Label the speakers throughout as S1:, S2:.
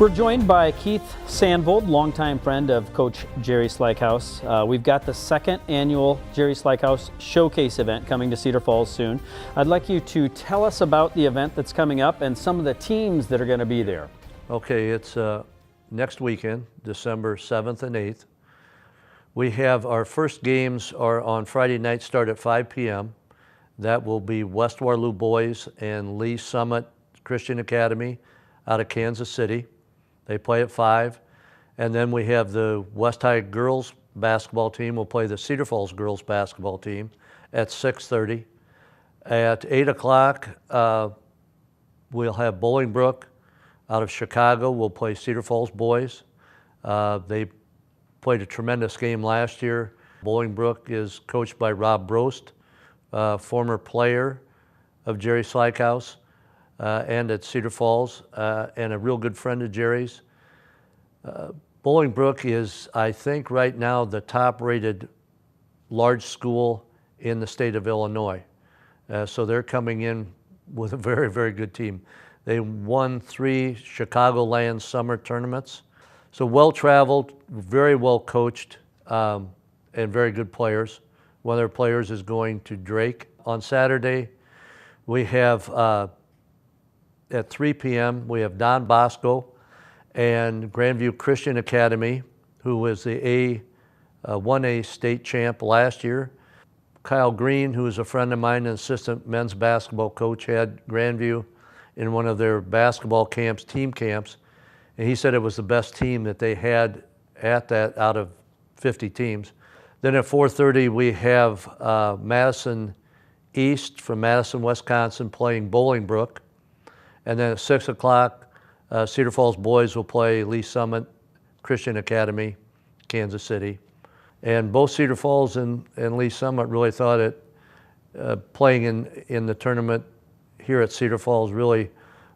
S1: We're joined by Keith Sandvold, longtime friend of Coach Jerry Slykhuis. We've got the second annual Jerry Slykhuis Showcase event coming to Cedar Falls soon. I'd like you to tell us about the event that's coming up and some of the teams that are going to be there.
S2: Okay, it's next weekend, December 7th and 8th. We have our first games are on Friday night, start at 5 p.m. That will be West Waterloo Boys and Lee Summit Christian Academy out of Kansas City. They play at 5. And then we have the West High girls basketball team will play the Cedar Falls girls basketball team at 6:30. At 8 o'clock, we'll have Bolingbrook out of Chicago will play Cedar Falls boys. They played a tremendous game last year. Bolingbrook is coached by Rob Brost, former player of Jerry Slykhuis and at Cedar Falls, and a real good friend of Jerry's. Bolingbrook is, I think, right now the top-rated large school in the state of Illinois. So they're coming in with a very, very good team. They won 3 Chicagoland summer tournaments. So well-traveled, very well coached, and very good players. One of their players is going to Drake. On Saturday, we have, at 3 p.m., we have Don Bosco and Grandview Christian Academy, who was the 1A state champ last year. Kyle Green, who is a friend of mine, an assistant men's basketball coach, had Grandview in one of their basketball camps, team camps, and he said it was the best team that they had at that out of 50 teams. Then at 4:30 we have Madison East from Madison, Wisconsin playing Bolingbrook. And then at 6 o'clock, Cedar Falls boys will play Lee Summit Christian Academy, Kansas City. And both Cedar Falls and Lee Summit really thought it, playing in the tournament here at Cedar Falls really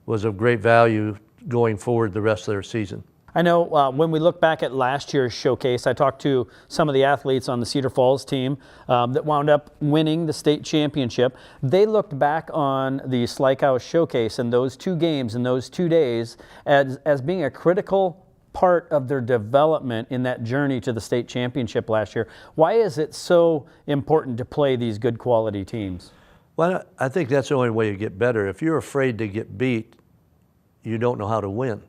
S2: was of great value going forward the rest of their season.
S1: I know when we look back at last year's showcase, I talked to some of the athletes on the Cedar Falls team that wound up winning the state championship. They looked back on the Slykhuis Showcase and those 2 games and those 2 days as being a critical part of their development in that journey to the state championship last year. Why is it so important to play these good quality teams?
S2: Well, I think that's the only way you get better. If you're afraid to get beat, you don't know how to win.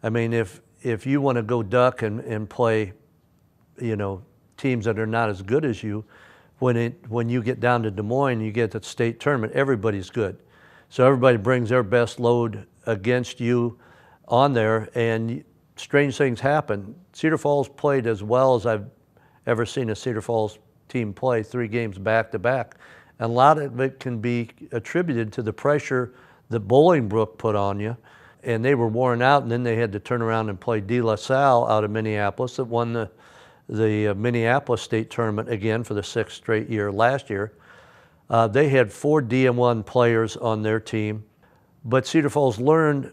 S2: I mean, if you want to go duck and play, you know, teams that are not as good as you, when you get down to Des Moines, you get to the state tournament, everybody's good. So everybody brings their best load against you on there, and strange things happen. Cedar Falls played as well as I've ever seen a Cedar Falls team play, 3 games back to back. And a lot of it can be attributed to the pressure that Bolingbrook put on you. And they were worn out, and then they had to turn around and play De La Salle out of Minneapolis that won the Minneapolis State Tournament again for the 6th straight year last year. They had 4 DM1 players on their team, but Cedar Falls learned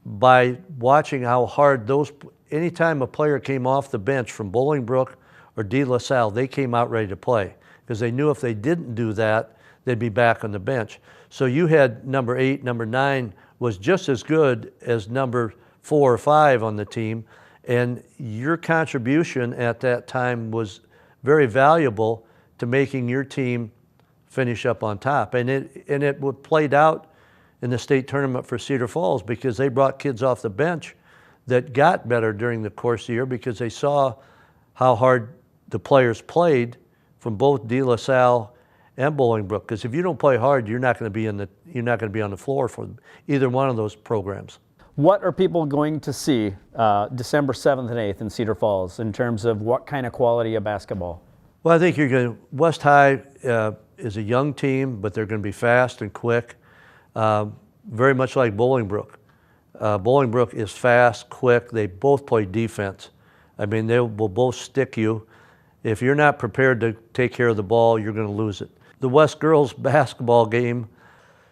S2: by watching how hard anytime a player came off the bench from Bolingbrook or De La Salle, they came out ready to play because they knew if they didn't do that, they'd be back on the bench. So you had number 8, number 9, was just as good as number 4 or 5 on the team, and your contribution at that time was very valuable to making your team finish up on top. And it played out in the state tournament for Cedar Falls because they brought kids off the bench that got better during the course of the year because they saw how hard the players played from both De La Salle and Bolingbrook, because if you don't play hard, you're not going to be on the floor for either one of those programs.
S1: What are people going to see December 7th and 8th in Cedar Falls in terms of what kind of quality of basketball?
S2: Well, I think West High is a young team, but they're going to be fast and quick, very much like Bolingbrook. Bolingbrook is fast, quick. They both play defense. I mean, they will both stick you. If you're not prepared to take care of the ball, you're going to lose it. The West girls basketball game.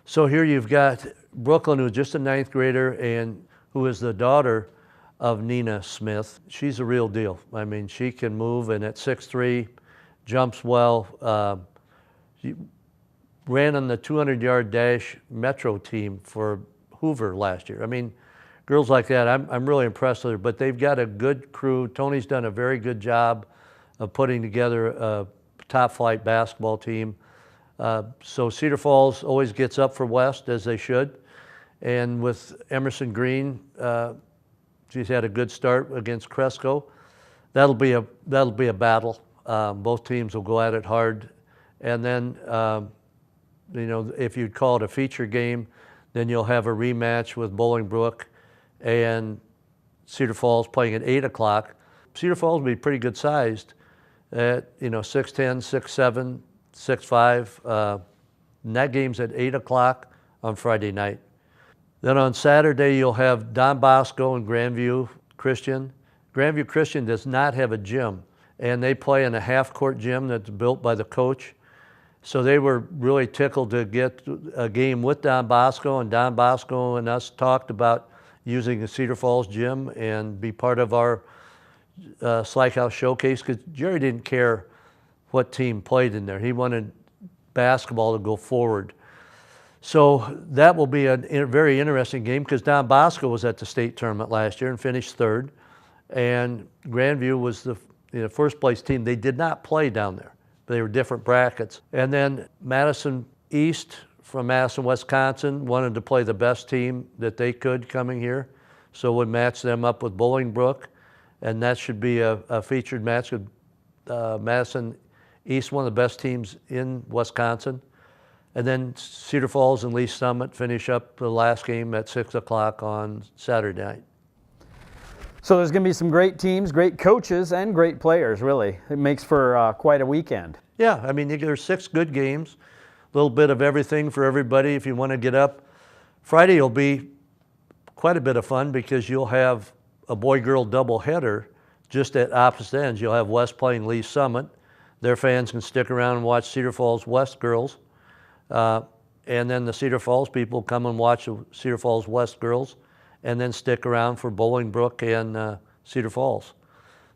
S2: So here you've got Brooklyn, who's just a 9th grader and who is the daughter of Nina Smith. She's a real deal. I mean, she can move, and at 6'3", jumps well. She ran on the 200-yard dash metro team for Hoover last year. I mean, girls like that, I'm really impressed with her. But they've got a good crew. Tony's done a very good job of putting together a top flight basketball team. So Cedar Falls always gets up for West, as they should. And with Emerson Green, she's had a good start against Cresco. That'll be a battle. Both teams will go at it hard. And then, you know, if you'd call it a feature game, then you'll have a rematch with Bolingbrook and Cedar Falls playing at 8 o'clock. Cedar Falls will be pretty good sized at, you know, 6'10", 6'7", 6'5". And that game's at 8 o'clock on Friday night. Then on Saturday, you'll have Don Bosco and Grandview Christian. Grandview Christian does not have a gym, and they play in a half-court gym that's built by the coach. So they were really tickled to get a game with Don Bosco, and Don Bosco and us talked about using the Cedar Falls gym and be part of our Slykhuis showcase, because Jerry didn't care what team played in there. He wanted basketball to go forward. So that will be a very interesting game, because Don Bosco was at the state tournament last year and finished third, and Grandview was the first place team. They did not play down there. They were different brackets. And then Madison East from Madison, Wisconsin wanted to play the best team that they could coming here. So we'd match them up with Bolingbrook, and that should be a featured match with Madison East, one of the best teams in Wisconsin. And then Cedar Falls and Lee Summit finish up the last game at 6 o'clock on Saturday night.
S1: So there's going to be some great teams, great coaches, and great players, really. It makes for quite a weekend.
S2: Yeah, I mean, there's 6 good games, a little bit of everything for everybody if you want to get up. Friday will be quite a bit of fun, because you'll have a boy-girl doubleheader just at opposite ends. You'll have West playing Lee Summit. Their fans can stick around and watch Cedar Falls West girls. And then the Cedar Falls people come and watch the Cedar Falls West girls, and then stick around for Bolingbrook and Cedar Falls.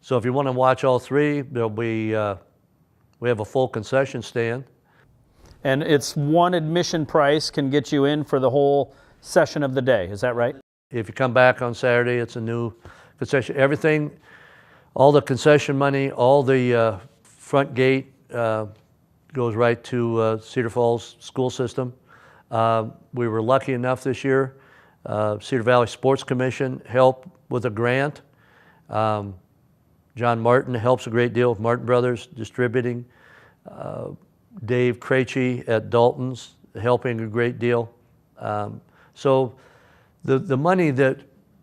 S2: So if you want to watch all 3, there'll be, we have a full concession stand.
S1: And it's one admission price can get you in for the whole session of the day. Is that right?
S2: If you come back on Saturday, it's a new concession. Everything, all the concession money, all the front gate goes right to Cedar Falls school system. We were lucky enough this year. Cedar Valley Sports Commission helped with a grant. John Martin helps a great deal with Martin Brothers Distributing. Dave Krejci at Dalton's helping a great deal. So the money that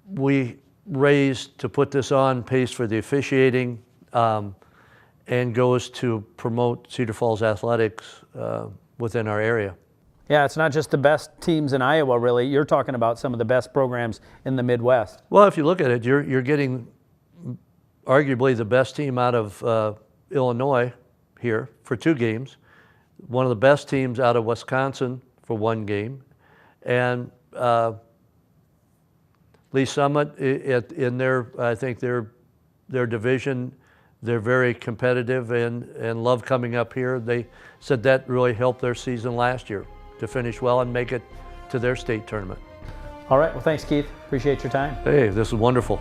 S2: we raised to put this on pays for the officiating and goes to promote Cedar Falls athletics within our area.
S1: Yeah, it's not just the best teams in Iowa, really. You're talking about some of the best programs in the Midwest.
S2: Well, if you look at it, you're getting arguably the best team out of Illinois here for 2 games, one of the best teams out of Wisconsin for 1 game, and Lee Summit in their, I think their division, they're very competitive and love coming up here. They said that really helped their season last year to finish well and make it to their state tournament.
S1: All right, well, thanks, Keith. Appreciate your time.
S2: Hey, this is wonderful.